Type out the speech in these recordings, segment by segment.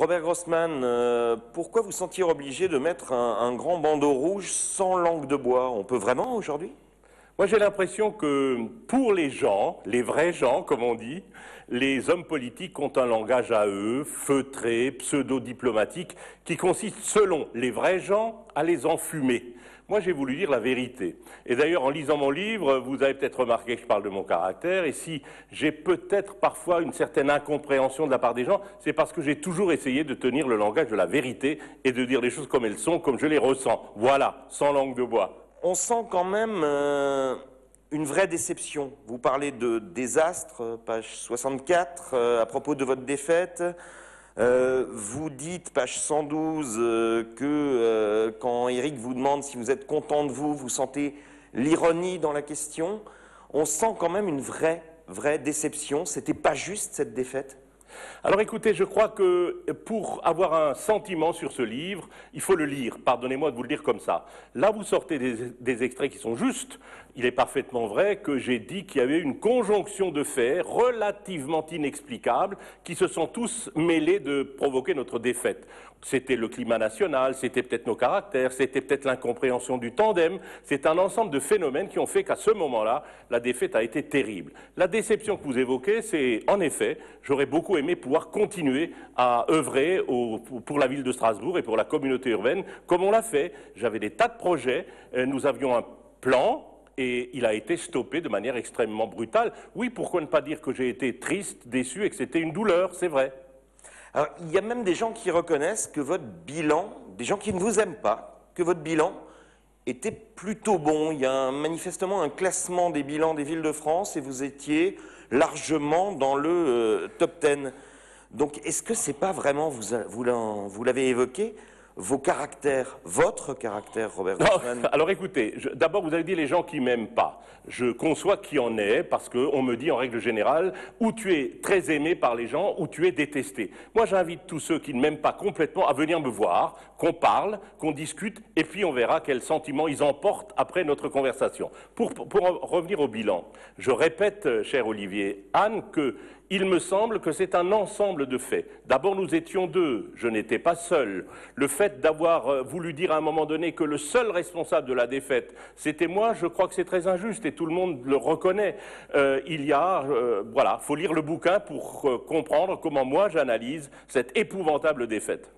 Robert Grossman, pourquoi vous sentir obligé de mettre un grand bandeau rouge sans langue de bois? On peut vraiment aujourd'hui? Moi, j'ai l'impression que pour les gens, les vrais gens, comme on dit, les hommes politiques ont un langage à eux, feutré, pseudo-diplomatique, qui consiste, selon les vrais gens, à les enfumer. Moi, j'ai voulu dire la vérité. Et d'ailleurs, en lisant mon livre, vous avez peut-être remarqué que je parle de mon caractère, et si j'ai peut-être parfois une certaine incompréhension de la part des gens, c'est parce que j'ai toujours essayé de tenir le langage de la vérité et de dire les choses comme elles sont, comme je les ressens. Voilà, sans langue de bois. On sent quand même une vraie déception. Vous parlez de désastre, page 64, à propos de votre défaite. Vous dites, page 112, que quand Éric vous demande si vous êtes content de vous, vous sentez l'ironie dans la question. On sent quand même une vraie déception. C'était pas juste cette défaite? Alors écoutez, je crois que pour avoir un sentiment sur ce livre, il faut le lire. Pardonnez-moi de vous le dire comme ça. Là, vous sortez des extraits qui sont justes. Il est parfaitement vrai que j'ai dit qu'il y avait une conjonction de faits relativement inexplicables qui se sont tous mêlés de provoquer notre défaite. C'était le climat national, c'était peut-être nos caractères, c'était peut-être l'incompréhension du tandem. C'est un ensemble de phénomènes qui ont fait qu'à ce moment-là, la défaite a été terrible. La déception que vous évoquez, c'est en effet, j'aurais beaucoup aimé pouvoir continuer à œuvrer pour la ville de Strasbourg et pour la communauté urbaine, comme on l'a fait. J'avais des tas de projets, nous avions un plan, et il a été stoppé de manière extrêmement brutale. Oui, pourquoi ne pas dire que j'ai été triste, déçu et que c'était une douleur, c'est vrai. Alors, il y a même des gens qui reconnaissent que votre bilan, des gens qui ne vous aiment pas, que votre bilan était plutôt bon. Il y a manifestement un classement des bilans des villes de France et vous étiez largement dans le top 10. Donc, est-ce que c'est pas vraiment, vous l'avez évoqué, vos caractères, votre caractère, Robert Grossman? Alors écoutez, d'abord vous avez dit les gens qui m'aiment pas. Je conçois qu'il y en ait parce qu'on me dit en règle générale ou tu es très aimé par les gens ou tu es détesté. Moi j'invite tous ceux qui ne m'aiment pas complètement à venir me voir, qu'on parle, qu'on discute et puis on verra quels sentiments ils emportent après notre conversation. Pour revenir au bilan, je répète, cher Olivier, Anne, il me semble que c'est un ensemble de faits. D'abord, nous étions deux, je n'étais pas seul. Le fait d'avoir voulu dire à un moment donné que le seul responsable de la défaite, c'était moi, je crois que c'est très injuste et tout le monde le reconnaît. Voilà, faut lire le bouquin pour comprendre comment moi j'analyse cette épouvantable défaite.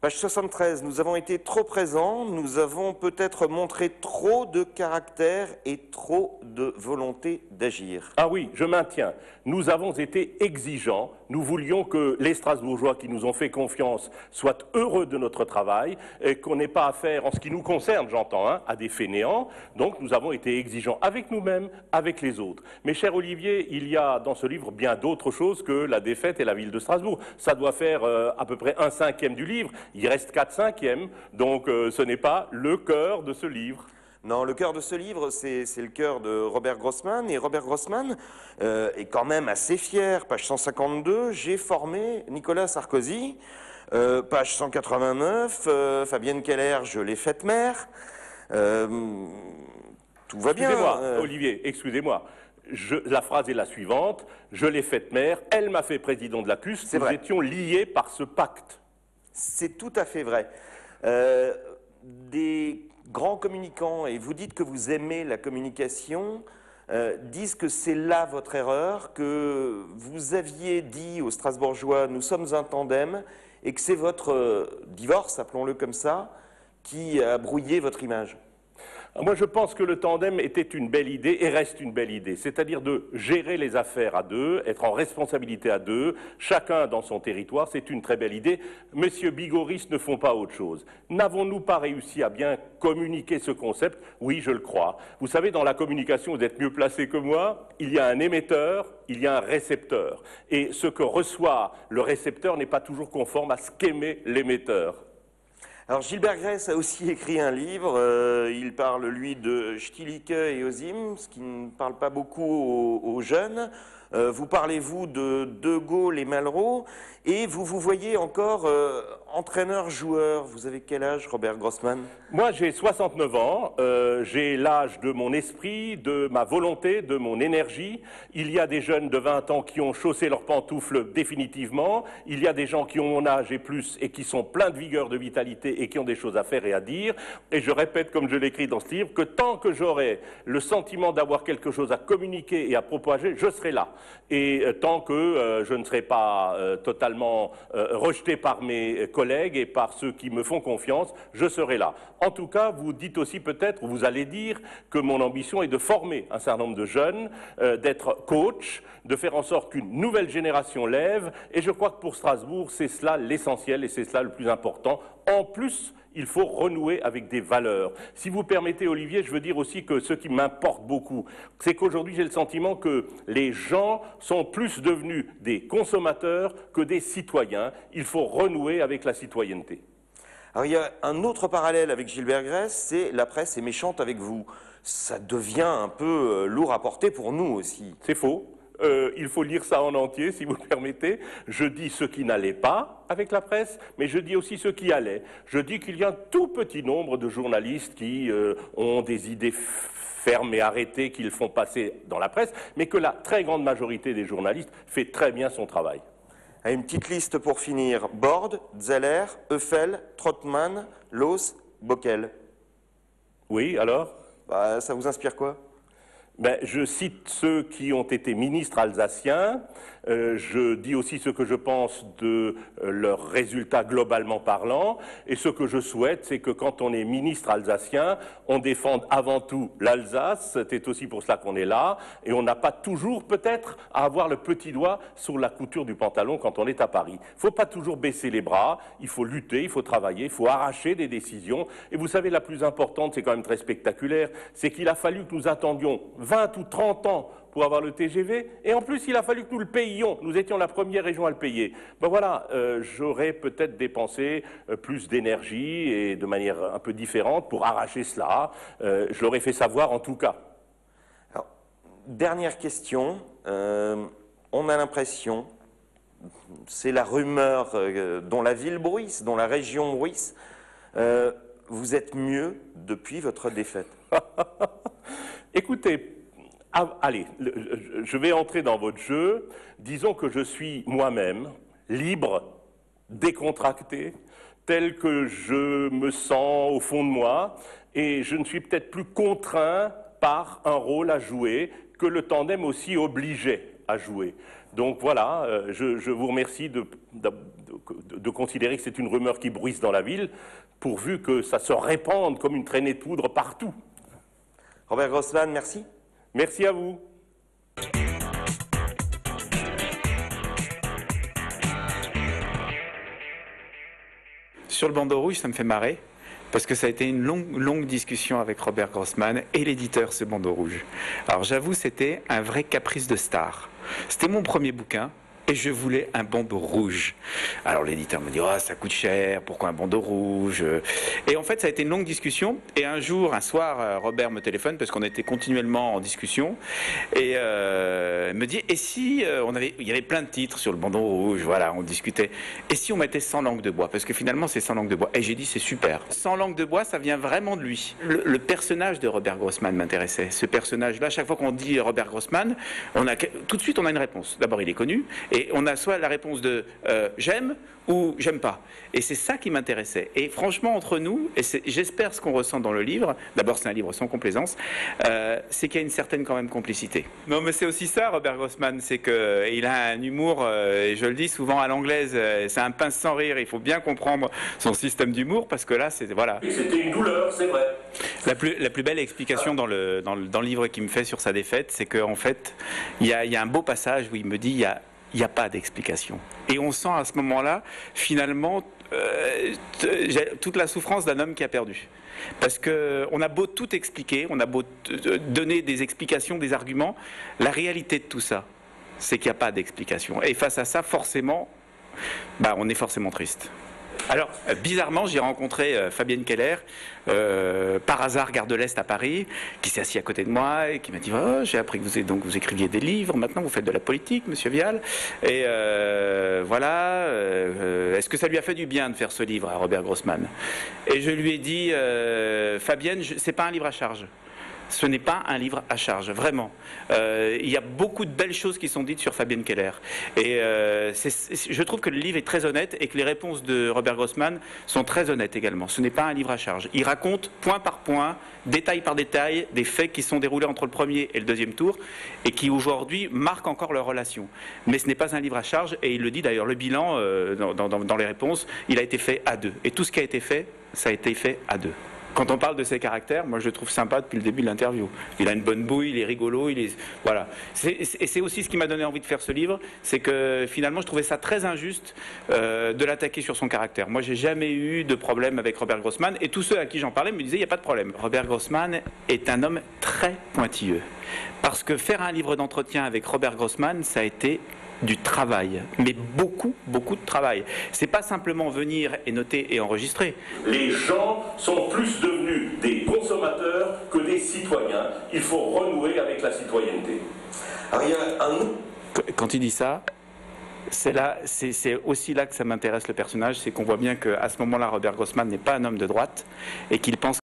Page 73, nous avons été trop présents, nous avons peut-être montré trop de caractère et trop de volonté d'agir. Ah oui, je maintiens. Nous avons été exigeants. Nous voulions que les Strasbourgeois qui nous ont fait confiance soient heureux de notre travail et qu'on n'ait pas affaire, en ce qui nous concerne, j'entends, à des fainéants. Donc nous avons été exigeants avec nous-mêmes, avec les autres. Mais cher Olivier, il y a dans ce livre bien d'autres choses que la défaite et la ville de Strasbourg. Ça doit faire à peu près 1/5 du livre. Il reste 4/5, donc ce n'est pas le cœur de ce livre. Non, le cœur de ce livre, c'est le cœur de Robert Grossman. Et Robert Grossman est quand même assez fier. Page 152, j'ai formé Nicolas Sarkozy. Page 189, Fabienne Keller, je l'ai faite maire. Tout va bien. Excusez-moi, Olivier, excusez-moi. La phrase est la suivante. Je l'ai faite maire, elle m'a fait président de la CUS. Nous étions liés par ce pacte. C'est tout à fait vrai. Des grands communicants, et vous dites que vous aimez la communication, disent que c'est là votre erreur, que vous aviez dit aux Strasbourgeois « nous sommes un tandem » et que c'est votre divorce, appelons-le comme ça, qui a brouillé votre image. Moi, je pense que le tandem était une belle idée et reste une belle idée, c'est-à-dire de gérer les affaires à deux, être en responsabilité à deux, chacun dans son territoire, c'est une très belle idée. Messieurs Bigoris ne font pas autre chose. N'avons-nous pas réussi à bien communiquer ce concept? Oui, je le crois. Vous savez, dans la communication, vous êtes mieux placé que moi, il y a un émetteur, il y a un récepteur. Et ce que reçoit le récepteur n'est pas toujours conforme à ce qu'émet l'émetteur. Alors Gilbert Grèce a aussi écrit un livre, il parle lui de Stilicke et Osim, ce qui ne parle pas beaucoup aux jeunes. vous parlez, vous, de Gaulle et Malraux, et vous vous voyez encore entraîneur-joueur. Vous avez quel âge, Robert Grossman? Moi, j'ai 69 ans, j'ai l'âge de mon esprit, de ma volonté, de mon énergie. Il y a des jeunes de 20 ans qui ont chaussé leurs pantoufles définitivement. Il y a des gens qui ont mon âge et plus et qui sont pleins de vigueur, de vitalité et qui ont des choses à faire et à dire. Et je répète, comme je l'écris dans ce livre, que tant que j'aurai le sentiment d'avoir quelque chose à communiquer et à propager, je serai là. Et tant que je ne serai pas totalement rejeté par mes collègues et par ceux qui me font confiance, je serai là. En tout cas, vous dites aussi peut-être, vous allez dire que mon ambition est de former un certain nombre de jeunes, d'être coach, de faire en sorte qu'une nouvelle génération lève, et je crois que pour Strasbourg, c'est cela l'essentiel et c'est cela le plus important. En plus, il faut renouer avec des valeurs. Si vous permettez, Olivier, je veux dire aussi que ce qui m'importe beaucoup, c'est qu'aujourd'hui, j'ai le sentiment que les gens sont plus devenus des consommateurs que des citoyens. Il faut renouer avec la citoyenneté. Alors, il y a un autre parallèle avec Gilbert Grèce, c'est la presse est méchante avec vous. Ça devient un peu lourd à porter pour nous aussi. C'est faux. Il faut lire ça en entier, si vous le permettez. Je dis ce qui n'allait pas avec la presse, mais je dis aussi ce qui allait. Je dis qu'il y a un tout petit nombre de journalistes qui ont des idées fermes et arrêtées qu'ils font passer dans la presse, mais que la très grande majorité des journalistes fait très bien son travail. Une petite liste pour finir. Borde, Zeller, Eiffel, Trottmann, Loos, Bockel. Oui, alors? Ça vous inspire quoi? Je cite ceux qui ont été ministres alsaciens, je dis aussi ce que je pense de leurs résultats globalement parlant, et ce que je souhaite, c'est que quand on est ministre alsacien, on défende avant tout l'Alsace, c'est aussi pour cela qu'on est là, et on n'a pas toujours peut-être à avoir le petit doigt sur la couture du pantalon quand on est à Paris. Il ne faut pas toujours baisser les bras, il faut lutter, il faut travailler, il faut arracher des décisions, et vous savez, la plus importante, c'est quand même très spectaculaire, c'est qu'il a fallu que nous attendions 20 ou 30 ans pour avoir le TGV, et en plus il a fallu que nous le payions, nous étions la première région à le payer. Voilà, j'aurais peut-être dépensé plus d'énergie et de manière un peu différente pour arracher cela, je l'aurais fait savoir en tout cas. Alors, dernière question, on a l'impression, c'est la rumeur dont la ville bruisse, dont la région bruisse, vous êtes mieux depuis votre défaite. Écoutez, allez, je vais entrer dans votre jeu. Disons que je suis moi-même, libre, décontracté, tel que je me sens au fond de moi, et je ne suis peut-être plus contraint par un rôle à jouer que le tandem aussi obligeait à jouer. Donc voilà, je vous remercie de considérer que c'est une rumeur qui bruisse dans la ville, pourvu que ça se répande comme une traînée de poudre partout. Robert Grossman, merci. Merci à vous. Sur le bandeau rouge, ça me fait marrer, parce que ça a été une longue discussion avec Robert Grossman et l'éditeur, ce bandeau rouge. Alors j'avoue, c'était un vrai caprice de star. C'était mon premier bouquin. Et je voulais un bandeau rouge. Alors l'éditeur me dit, oh, ça coûte cher, pourquoi un bandeau rouge? Et en fait, ça a été une longue discussion. Et un soir, Robert me téléphone, parce qu'on était continuellement en discussion, et me dit, et si il y avait plein de titres sur le bandeau rouge, voilà, on discutait. Et si on mettait 100 langues de bois? Parce que finalement, c'est 100 langues de bois. Et j'ai dit, c'est super. 100 langues de bois, ça vient vraiment de lui. Le personnage de Robert Grossman m'intéressait. Ce personnage-là, chaque fois qu'on dit Robert Grossman, tout de suite, on a une réponse. D'abord, il est connu. Et on a soit la réponse de j'aime ou j'aime pas. Et c'est ça qui m'intéressait. Et franchement, entre nous, et j'espère ce qu'on ressent dans le livre, d'abord c'est un livre sans complaisance, c'est qu'il y a une certaine quand même complicité. Non, mais c'est aussi ça, Robert Grossman, c'est qu'il a un humour, et je le dis souvent à l'anglaise, c'est un pince sans rire, il faut bien comprendre son système d'humour, parce que là, voilà. Et c'était une douleur, c'est vrai. La plus belle explication dans le livre qu'il me fait sur sa défaite, c'est qu'en fait, il y a un beau passage où il me dit, il n'y a pas d'explication. Et on sent à ce moment-là, finalement, toute la souffrance d'un homme qui a perdu. Parce qu'on a beau tout expliquer, on a beau donner des explications, des arguments, la réalité de tout ça, c'est qu'il n'y a pas d'explication. Et face à ça, forcément, on est forcément triste. Alors, bizarrement, j'ai rencontré Fabienne Keller, par hasard, gare de l'Est à Paris, qui s'est assis à côté de moi et qui m'a dit oh, j'ai appris que vous écriviez des livres, maintenant vous faites de la politique, monsieur Vial. Et voilà, est-ce que ça lui a fait du bien de faire ce livre à Robert Grossman? Et je lui ai dit Fabienne, c'est pas un livre à charge. Ce n'est pas un livre à charge, vraiment. Il y a beaucoup de belles choses qui sont dites sur Fabienne Keller. Et je trouve que le livre est très honnête et que les réponses de Robert Grossman sont très honnêtes également. Ce n'est pas un livre à charge. Il raconte point par point, détail par détail, des faits qui sont déroulés entre le premier et le deuxième tour et qui aujourd'hui marquent encore leur relation. Mais ce n'est pas un livre à charge et il le dit d'ailleurs, le bilan dans les réponses, il a été fait à deux. Et tout ce qui a été fait, ça a été fait à deux. Quand on parle de ses caractères, moi je le trouve sympa depuis le début de l'interview. Il a une bonne bouille, il est rigolo, voilà. Et c'est aussi ce qui m'a donné envie de faire ce livre, c'est que finalement je trouvais ça très injuste de l'attaquer sur son caractère. Moi j'ai jamais eu de problème avec Robert Grossman et tous ceux à qui j'en parlais me disaient il n'y a pas de problème. Robert Grossman est un homme très pointilleux. Parce que faire un livre d'entretien avec Robert Grossman, ça a été du travail, mais beaucoup de travail. C'est pas simplement venir et noter et enregistrer. Les gens sont plus devenus des consommateurs que des citoyens. Il faut renouer avec la citoyenneté. Alors, il y a un... Quand il dit ça, c'est aussi là que ça m'intéresse le personnage, c'est qu'on voit bien qu'à ce moment-là, Robert Grossman n'est pas un homme de droite et qu'il pense